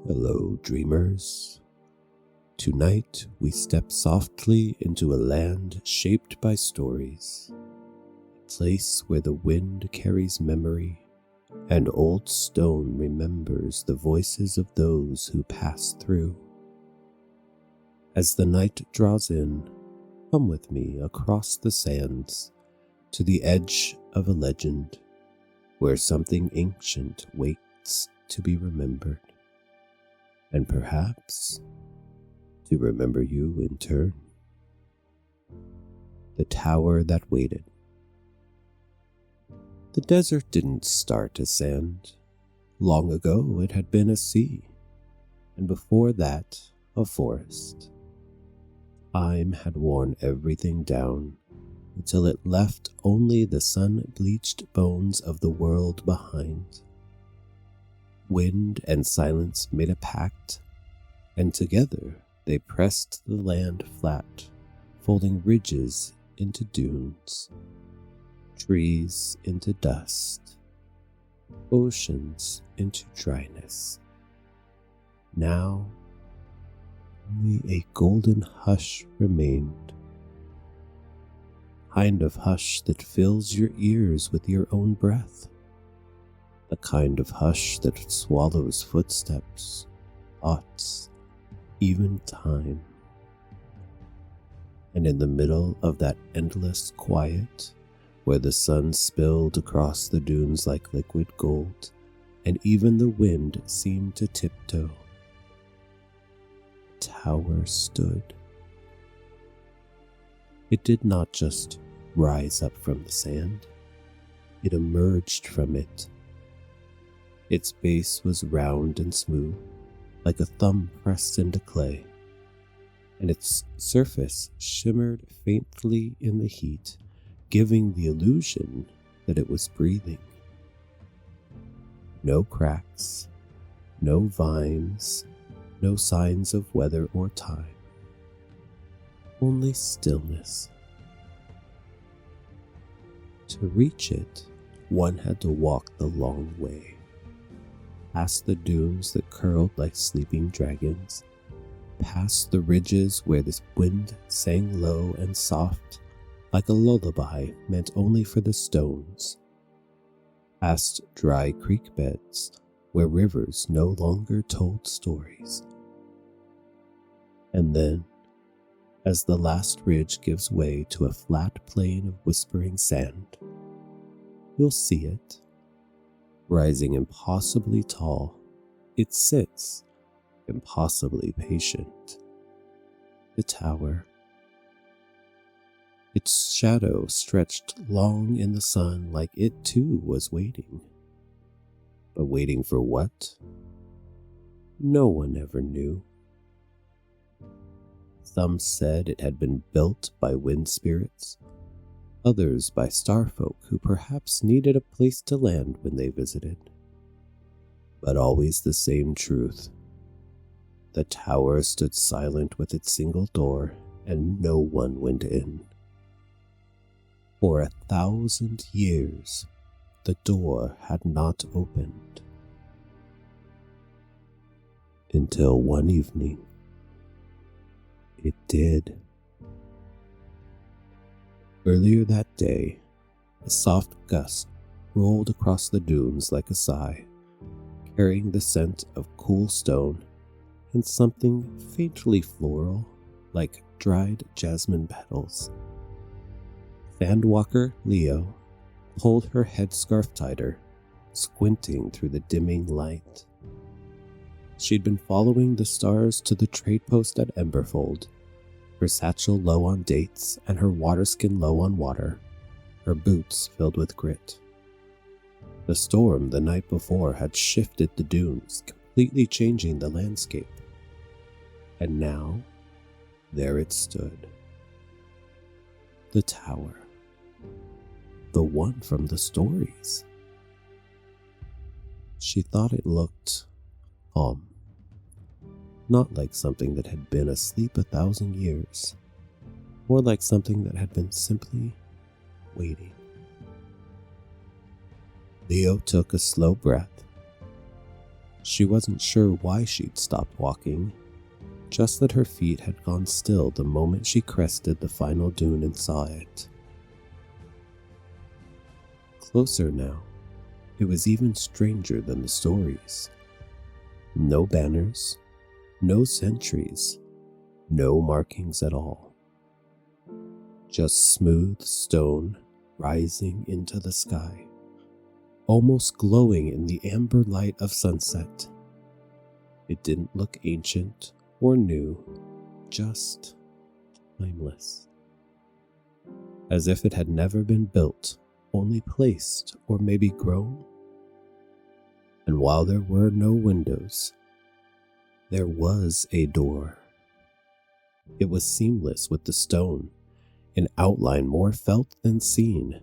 Hello, dreamers. Tonight we step softly into a land shaped by stories, a place where the wind carries memory and old stone remembers the voices of those who passed through. As the night draws in, come with me across the sands to the edge of a legend where something ancient waits to be remembered, and perhaps to remember you in turn. The Tower That Waited. The desert didn't start as sand. Long ago it had been a sea, and before that a forest. Time had worn everything down until it left only the sun-bleached bones of the world behind. Wind and silence made a pact, and together they pressed the land flat, folding ridges into dunes, trees into dust, oceans into dryness. Now only a golden hush remained, kind of hush that fills your ears with your own breath, the kind of hush that swallows footsteps, thoughts, even time. And in the middle of that endless quiet, where the sun spilled across the dunes like liquid gold, and even the wind seemed to tiptoe, the tower stood. It did not just rise up from the sand, it emerged from it. Its base was round and smooth, like a thumb pressed into clay, and its surface shimmered faintly in the heat, giving the illusion that it was breathing. No cracks, no vines, no signs of weather or time, only stillness. To reach it, one had to walk the long way, past the dunes that curled like sleeping dragons, past the ridges where the wind sang low and soft, like a lullaby meant only for the stones, past dry creek beds where rivers no longer told stories. And then, as the last ridge gives way to a flat plain of whispering sand, you'll see it. Rising impossibly tall, it sits, impossibly patient. The tower. Its shadow stretched long in the sun like it too was waiting. But waiting for what? No one ever knew. Some said it had been built by wind spirits, others by starfolk who perhaps needed a place to land when they visited. But always the same truth. The tower stood silent with its single door, and no one went in. For 1,000 years, the door had not opened. Until one evening, it did. Earlier that day, a soft gust rolled across the dunes like a sigh, carrying the scent of cool stone and something faintly floral like dried jasmine petals. Sandwalker Leo pulled her headscarf tighter, squinting through the dimming light. She'd been following the stars to the trade post at Emberfold, her satchel low on dates and her waterskin low on water, her boots filled with grit. The storm the night before had shifted the dunes, completely changing the landscape. And now, there it stood. The tower. The one from the stories. She thought it looked calm. Not like something that had been asleep 1,000 years, or like something that had been simply waiting. Leo took a slow breath. She wasn't sure why she'd stopped walking, just that her feet had gone still the moment she crested the final dune and saw it. Closer now, it was even stranger than the stories. No banners, no sentries, no markings at all. Just smooth stone rising into the sky, almost glowing in the amber light of sunset. It didn't look ancient or new, just timeless. As if it had never been built, only placed or maybe grown. And while there were no windows, there was a door. It was seamless with the stone, an outline more felt than seen,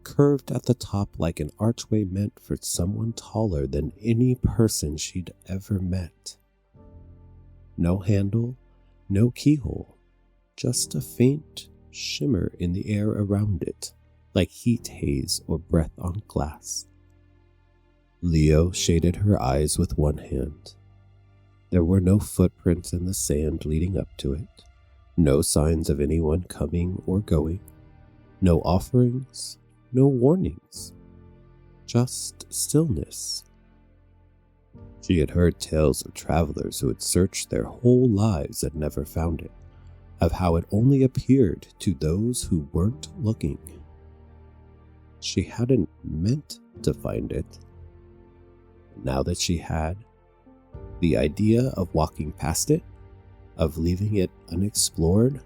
curved at the top like an archway meant for someone taller than any person she'd ever met. No handle, no keyhole, just a faint shimmer in the air around it, like heat haze or breath on glass. Leo shaded her eyes with one hand. There were no footprints in the sand leading up to it, no signs of anyone coming or going, no offerings, no warnings, just stillness. She had heard tales of travelers who had searched their whole lives and never found it, of how it only appeared to those who weren't looking. She hadn't meant to find it. Now that she had, the idea of walking past it, of leaving it unexplored,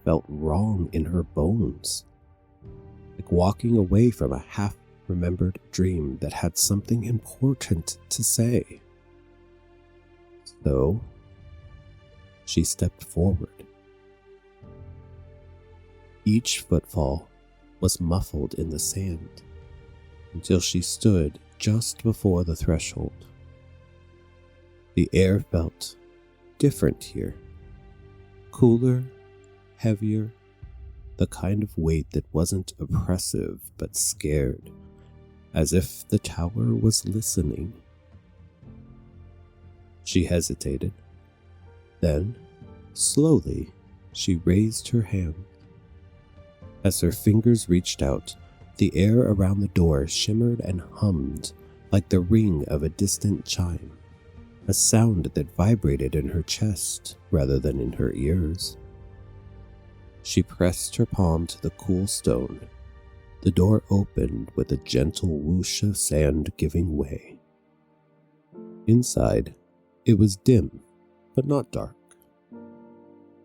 felt wrong in her bones. Like walking away from a half-remembered dream that had something important to say. So, she stepped forward. Each footfall was muffled in the sand until she stood just before the threshold. The air felt different here, cooler, heavier, the kind of weight that wasn't oppressive but scared, as if the tower was listening. She hesitated. Then, slowly, she raised her hand. As her fingers reached out, the air around the door shimmered and hummed like the ring of a distant chime, a sound that vibrated in her chest rather than in her ears. She pressed her palm to the cool stone. The door opened with a gentle whoosh of sand giving way. Inside, it was dim, but not dark.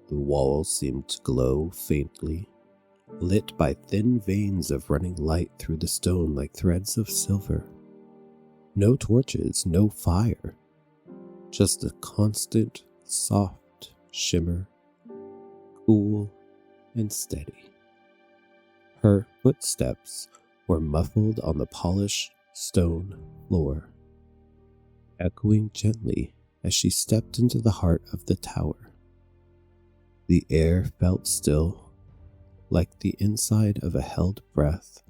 The walls seemed to glow faintly, lit by thin veins of running light through the stone like threads of silver. No torches, no fire, just a constant, soft shimmer, cool and steady. Her footsteps were muffled on the polished stone floor, echoing gently as she stepped into the heart of the tower. The air felt still, like the inside of a held breath.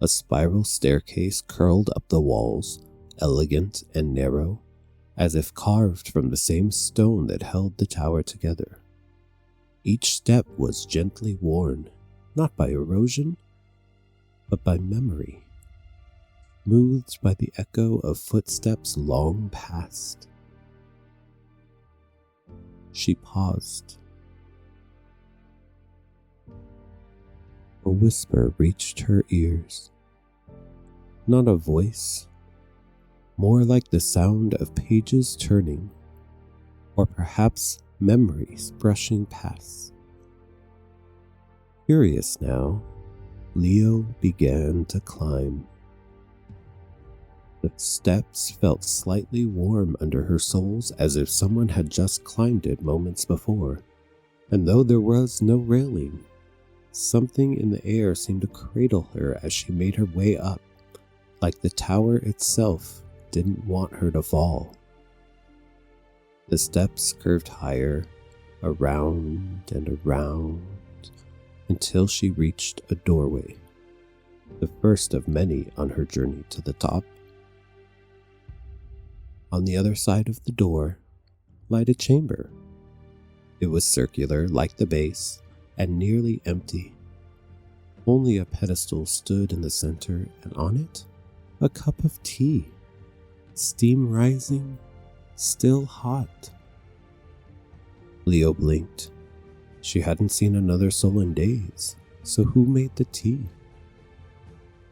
A spiral staircase curled up the walls, elegant and narrow, as if carved from the same stone that held the tower together. Each step was gently worn, not by erosion, but by memory, smoothed by the echo of footsteps long past. She paused. A whisper reached her ears. Not a voice, more like the sound of pages turning, or perhaps memories brushing past. Curious now, Leo began to climb. The steps felt slightly warm under her soles, as if someone had just climbed it moments before, and though there was no railing, something in the air seemed to cradle her as she made her way up, like the tower itself didn't want her to fall. The steps curved higher, around and around, until she reached a doorway, the first of many on her journey to the top. On the other side of the door, lied a chamber. It was circular like the base and nearly empty. Only a pedestal stood in the center, and on it, a cup of tea, steam rising, still hot. Leo blinked. She hadn't seen another soul in days, so who made the tea?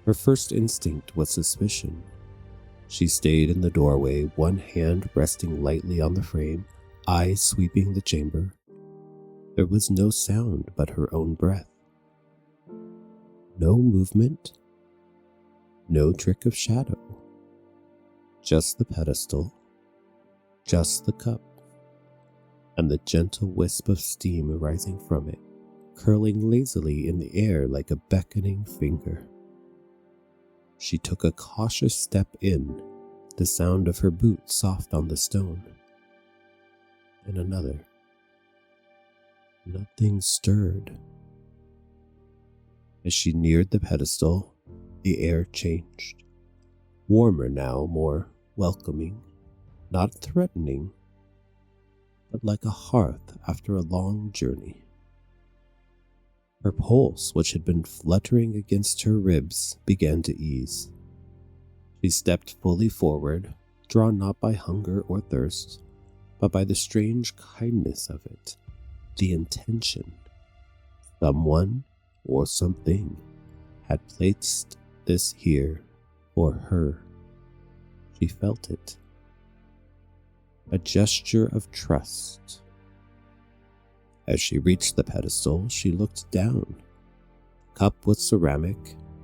Her first instinct was suspicion. She stayed in the doorway, one hand resting lightly on the frame, eyes sweeping the chamber. There was no sound but her own breath. No movement, no trick of shadow. Just the pedestal, just the cup, and the gentle wisp of steam rising from it, curling lazily in the air like a beckoning finger. She took a cautious step in, the sound of her boot soft on the stone. And another. Nothing stirred. As she neared the pedestal, the air changed. Warmer now, more welcoming, not threatening, but like a hearth after a long journey. Her pulse, which had been fluttering against her ribs, began to ease. She stepped fully forward, drawn not by hunger or thirst, but by the strange kindness of it, the intention. Someone or something had placed this here for her. She felt it. A gesture of trust. As she reached the pedestal, she looked down. The cup was ceramic,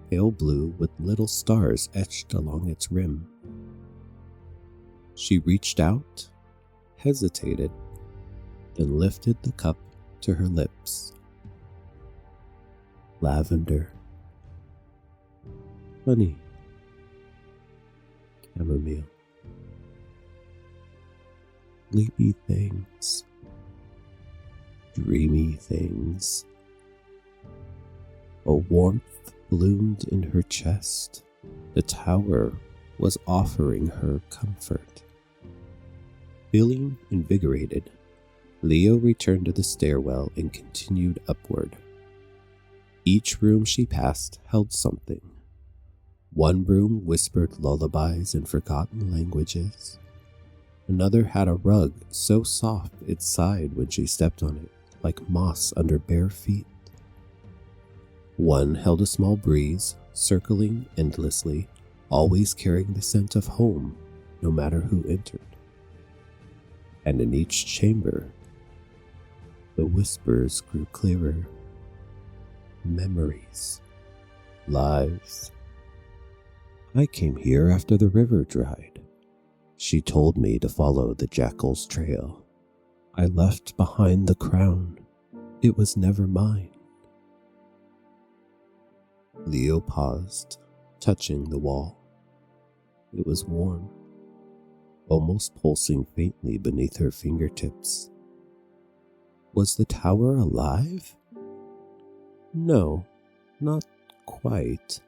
pale blue with little stars etched along its rim. She reached out, hesitated, then lifted the cup to her lips. Lavender, honey, chamomile, sleepy things, dreamy things. A warmth bloomed in her chest. The tower was offering her comfort. Feeling invigorated, Leo returned to the stairwell and continued upward. Each room she passed held something. One room whispered lullabies in forgotten languages. Another had a rug so soft it sighed when she stepped on it, like moss under bare feet. One held a small breeze, circling endlessly, always carrying the scent of home, no matter who entered. And in each chamber, the whispers grew clearer. Memories, lives. I came here after the river dried. She told me to follow the jackal's trail. I left behind the crown. It was never mine. Leo paused, touching the wall. It was warm, almost pulsing faintly beneath her fingertips. Was the tower alive? No, not quite,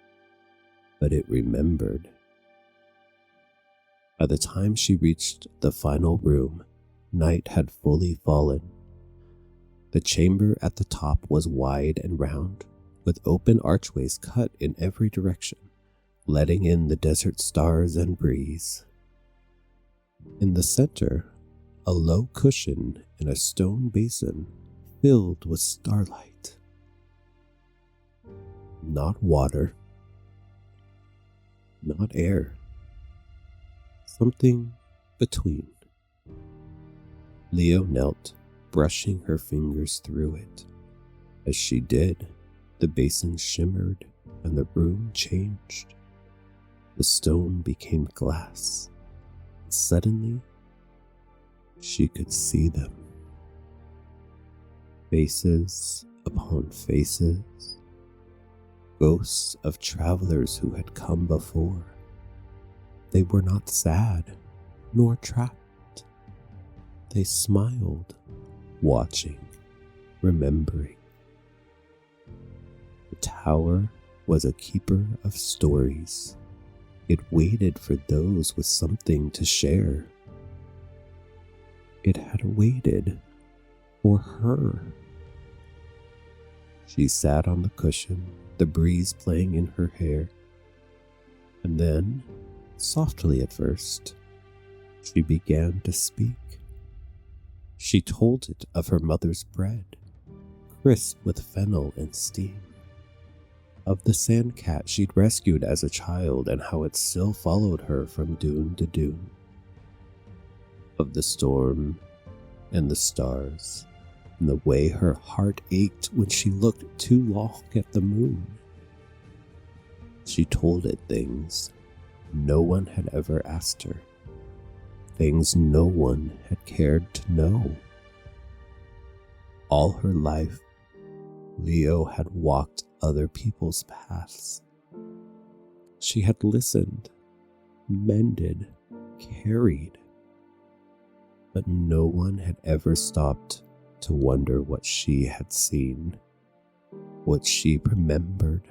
but it remembered. By the time she reached the final room, night had fully fallen. The chamber at the top was wide and round, with open archways cut in every direction, letting in the desert stars and breeze. In the center, a low cushion in a stone basin filled with starlight. Not water, not air, something between. Leo knelt, brushing her fingers through it. As she did, the basin shimmered and the room changed. The stone became glass. Suddenly, she could see them. Faces upon faces. Ghosts of travelers who had come before. They were not sad, nor trapped. They smiled, watching, remembering. The tower was a keeper of stories. It waited for those with something to share, It had waited for her. She sat on the cushion, the breeze playing in her hair, and then, softly at first, she began to speak. She told it of her mother's bread, crisp with fennel and steam, of the sand cat she'd rescued as a child and how it still followed her from dune to dune, of the storm and the stars, and the way her heart ached when she looked too long at the moon. She told it things no one had ever asked her, things no one had cared to know. All her life, Leo had walked other people's paths. She had listened, mended, carried, but no one had ever stopped to wonder what she had seen, what she remembered,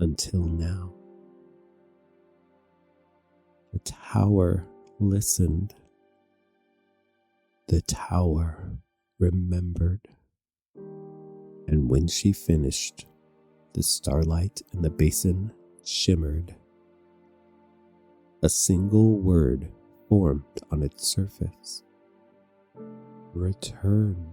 until now. The tower listened. The tower remembered. And when she finished, the starlight in the basin shimmered. A single word formed on its surface. Return.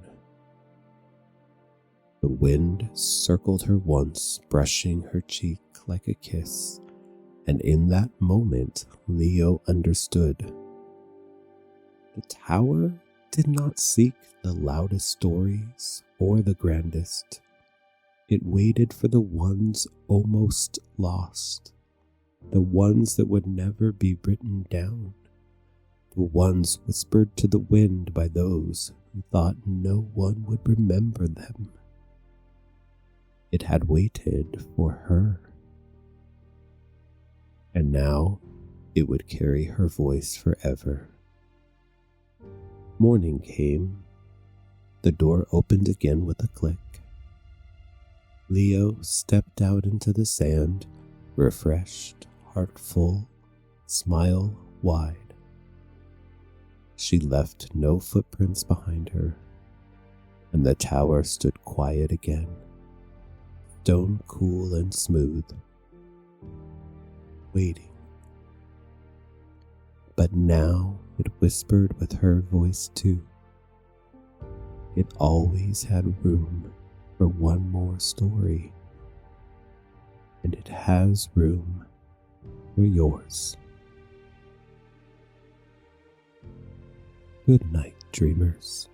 The wind circled her once, brushing her cheek like a kiss, and in that moment Leo understood. The tower did not seek the loudest stories or the grandest. It waited for the ones almost lost, the ones that would never be written down, the ones whispered to the wind by those who thought no one would remember them. It had waited for her, and now it would carry her voice forever. Morning came. The door opened again with a click. Leo stepped out into the sand, refreshed, heart full, smile wide. She left no footprints behind her, and the tower stood quiet again, stone cool and smooth, waiting. But now it whispered with her voice too. It always had room for one more story, and it has room for yours. Good night, dreamers.